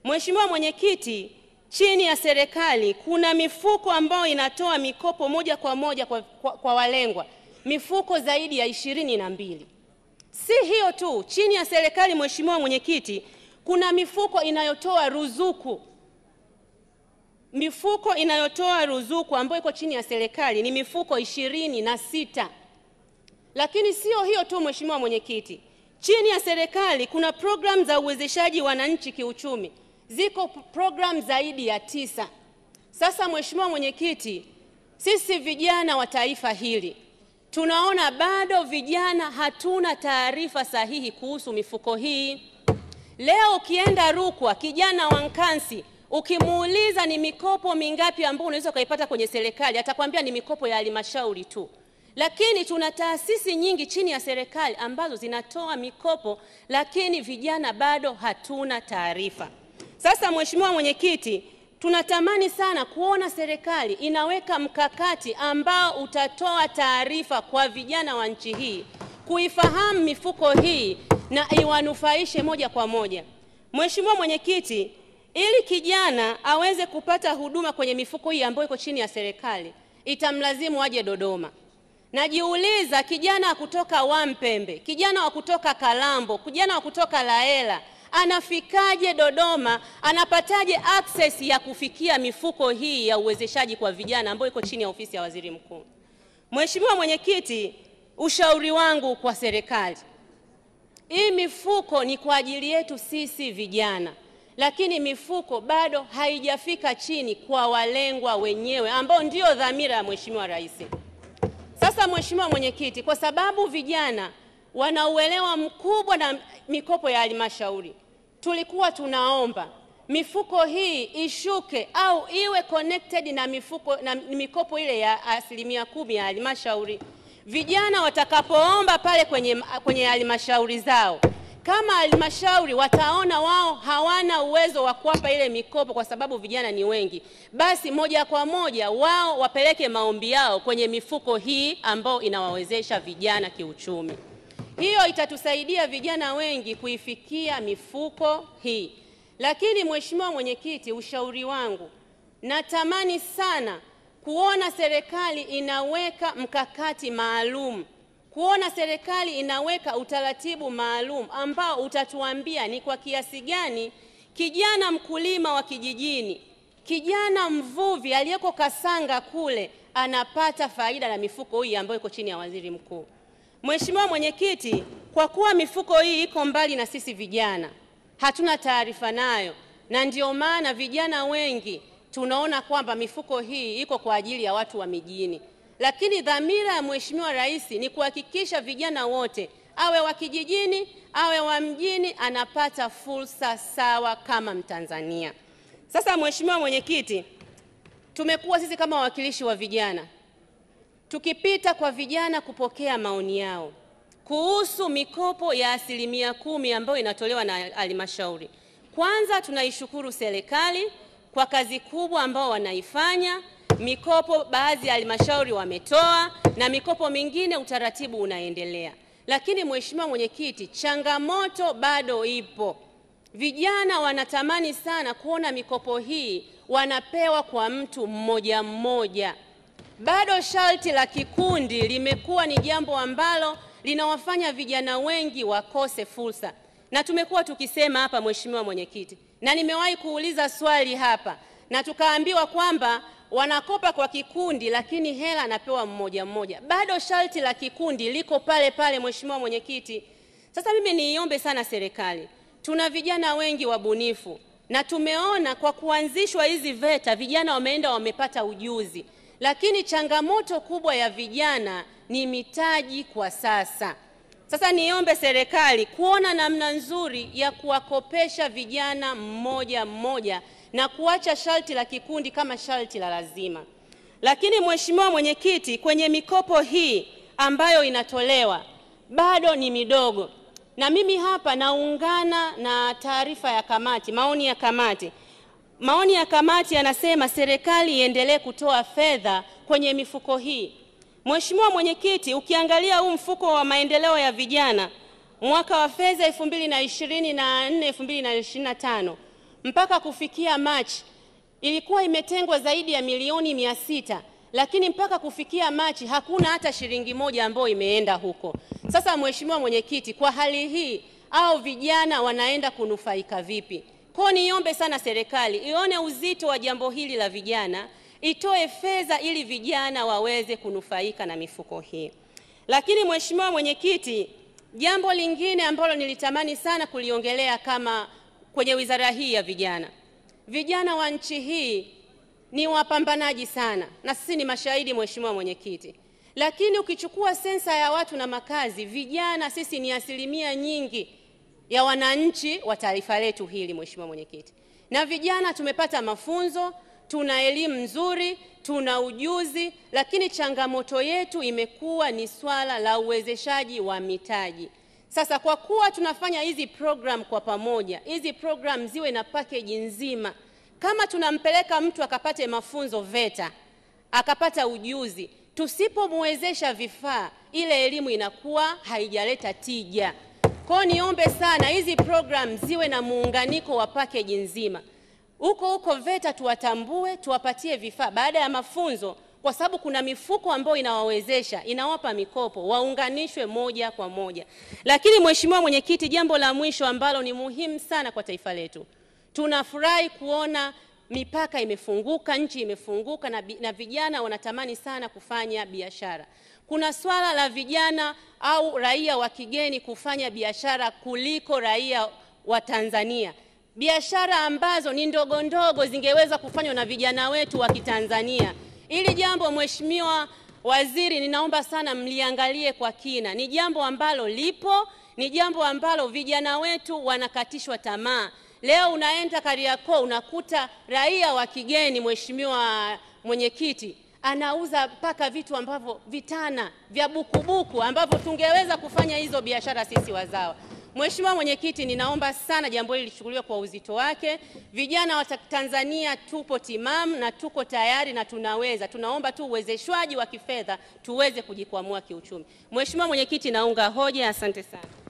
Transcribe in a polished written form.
Mheshimiwa Mwenyekiti, chini ya serikali kuna mifuko ambayo inatoa mikopo moja kwa moja kwa walengwa, mifuko zaidi ya 22. Si hiyo tu, chini ya serikali Mheshimiwa Mwenyekiti, kuna mifuko inayotoa ruzuku. Mifuko inayotoa ruzuku ambayo iko chini ya serikali ni mifuko 26. Lakini sio hiyo tu Mheshimiwa Mwenyekiti, chini ya serikali kuna program za uwezeshaji wananchi kiuchumi. Ziko program zaidi ya 9. Sasa Mheshimiwa Mwenyekiti, sisi vijana wa taifa hili tunaona bado vijana hatuna taarifa sahihi kuhusu mifuko hii. Leo ukienda Rukwa, kijana wa Nkansi, ukimuuliza ni mikopo mingapi ambayo unaweza kuipata kwenye serikali, atakwambia ni mikopo ya halmashauri tu. Lakini tuna taasisi nyingi chini ya serikali ambazo zinatoa mikopo, lakini vijana bado hatuna taarifa. Sasa Mheshimiwa Mwenyekiti, tunatamani sana kuona serikali inaweka mkakati ambao utatoa taarifa kwa vijana wa nchi hii, kuifahamu mifuko hii na iwanufaishe moja kwa moja. Mheshimiwa Mwenyekiti, ili kijana aweze kupata huduma kwenye mifuko hii ambayo iko chini ya serikali, itamlazimu aje Dodoma. Najiuliza, kijana kutoka Wampembe, kijana wa kutoka Kalambo, kijana wa kutoka Laela, anafikaje Dodoma? Anapataje access ya kufikia mifuko hii ya uwezeshaji kwa vijana ambayo iko chini ya ofisi ya Waziri Mkuu? Mheshimiwa Mwenyekiti, ushauri wangu kwa serikali, hii mifuko ni kwa ajili yetu sisi vijana, lakini mifuko bado haijafika chini kwa walengwa wenyewe ambao ndio dhamira ya Mheshimiwa Rais. Sasa Mheshimiwa Mwenyekiti, kwa sababu vijana wanauelewa mkubwa na mikopo ya halmashauri, tulikuwa tunaomba mifuko hii ishuke au iwe connected na mikopo ile ya 10% ya halmashauri. Vijana watakapoomba pale kwenye halmashauri zao, kama halmashauri wataona wao hawana uwezo wa kuwapa ile mikopo kwa sababu vijana ni wengi, basi moja kwa moja wao wapeleke maombi yao kwenye mifuko hii ambao inawawezesha vijana kiuchumi. Hiyo itatusaidia vijana wengi kuifikia mifuko hii. Lakini Mheshimiwa Mwenyekiti, ushauri wangu, natamani sana kuona serikali inaweka mkakati maalum, kuona serikali inaweka utaratibu maalum ambao utatuambia ni kwa kiasi gani kijana mkulima wa kijijini, kijana mvuvi aliyeko Kasanga kule anapata faida na mifuko hii ambayo iko chini ya Waziri Mkuu. Mheshimiwa Mwenyekiti, kwa kuwa mifuko hii iko mbali na sisi vijana, hatuna taarifa nayo, na ndio maana vijana wengi tunaona kwamba mifuko hii iko kwa ajili ya watu wa mijini. Lakini dhamira ya Mheshimiwa Rais ni kuhakikisha vijana wote, awe wa kijijini, awe wa mjini, anapata fursa sawa kama Mtanzania. Sasa Mheshimiwa Mwenyekiti, tumekuwa sisi kama wawakilishi wa vijana tukipita kwa vijana kupokea maoni yao kuhusu mikopo ya 10% ambayo inatolewa na halmashauri. Kwanza tunaishukuru serikali kwa kazi kubwa ambao wanaifanya. Mikopo baadhi ya halmashauri wametoa na mikopo mingine utaratibu unaendelea. Lakini Mheshimiwa Mwenyekiti, changamoto bado ipo. Vijana wanatamani sana kuona mikopo hii wanapewa kwa mtu mmoja mmoja. Bado sharti la kikundi limekuwa ni jambo ambalo linawafanya vijana wengi wakose fursa. Na tumekuwa tukisema hapa Mheshimiwa Mwenyekiti, na nimewahi kuuliza swali hapa na tukaambiwa kwamba wanakopa kwa kikundi lakini hela anapewa mmoja mmoja. Bado sharti la kikundi liko pale pale Mheshimiwa Mwenyekiti. Sasa mimi niombe sana serikali, tuna vijana wengi wabunifu na tumeona kwa kuanzishwa hizi VETA vijana wameenda wamepata ujuzi. Lakini changamoto kubwa ya vijana ni mitaji kwa sasa. Sasa niombe serikali kuona namna nzuri ya kuwakopesha vijana mmoja mmoja na kuacha sharti la kikundi kama sharti la lazima. Lakini Mheshimiwa Mwenyekiti, kwenye mikopo hii ambayo inatolewa bado ni midogo. Na mimi hapa naungana na taarifa ya kamati, maoni ya kamati. Maoni ya kamati yanasema serikali iendelee kutoa fedha kwenye mifuko hii. Mheshimiwa Mwenyekiti, ukiangalia huu mfuko wa maendeleo ya vijana mwaka wa fedha 2024-2025, mpaka kufikia Machi ilikuwa imetengwa zaidi ya milioni 600, lakini mpaka kufikia Machi hakuna hata shilingi moja ambayo imeenda huko. Sasa Mheshimiwa Mwenyekiti, kwa hali hii au vijana wanaenda kunufaika vipi? Kwa niombe sana serikali ione uzito wa jambo hili la vijana, itoe fedha ili vijana waweze kunufaika na mifuko hii. Lakini Mheshimiwa Mwenyekiti, jambo lingine ambalo nilitamani sana kuliongelea kama kwenye wizara hii ya vijana. Vijana wa nchi hii ni wapambanaji sana, na sisi ni mashahidi Mheshimiwa Mwenyekiti. Lakini ukichukua sensa ya watu na makazi, vijana sisi ni asilimia nyingi ya wananchi wa taifa letu hili Mheshimiwa Mwenyekiti. Na vijana tumepata mafunzo, tuna elimu nzuri, tuna ujuzi, lakini changamoto yetu imekuwa ni swala la uwezeshaji wa mitaji. Sasa kwa kuwa tunafanya hizi program kwa pamoja, hizi program ziwe na package nzima. Kama tunampeleka mtu akapate mafunzo VETA, akapata ujuzi, tusipomwezesha vifaa, ile elimu inakuwa haijaleta tija. Kwa niombe sana hizi program ziwe na muunganiko wa package nzima. Huko VETA tuwatambue, tuwapatie vifaa baada ya mafunzo, kwa sababu kuna mifuko ambayo inawawezesha, inawapa mikopo, waunganishwe moja kwa moja. Lakini Mheshimiwa Mwenyekiti, jambo la mwisho ambalo ni muhimu sana kwa taifa letu. Tunafurahi kuona mipaka imefunguka, nchi imefunguka na vijana wanatamani sana kufanya biashara. Kuna swala la vijana au raia wa kigeni kufanya biashara kuliko raia wa Tanzania. Biashara ambazo ni ndogo ndogo zingeweza kufanywa na vijana wetu wa Kitanzania. Ili jambo Mheshimiwa Waziri, ninaomba sana mliangalie kwa kina. Ni jambo ambalo lipo, ni jambo ambalo vijana wetu wanakatishwa tamaa. Leo unaenda Kariakoo unakuta raia wa kigeni Mheshimiwa Mwenyekiti anauza mpaka vitu ambavyo vitana vya bukubuku ambavyo tungeweza kufanya hizo biashara sisi wazawa. Mheshimiwa Mwenyekiti, ninaomba sana jambo hili lichukuliwe kwa uzito wake. Vijana wa Tanzania tupo timamu na tuko tayari na tunaweza. Tunaomba tu uwezeshwaji wa kifedha tuweze kujikwamua kiuchumi. Mheshimiwa Mwenyekiti, naunga hoja. Asante sana.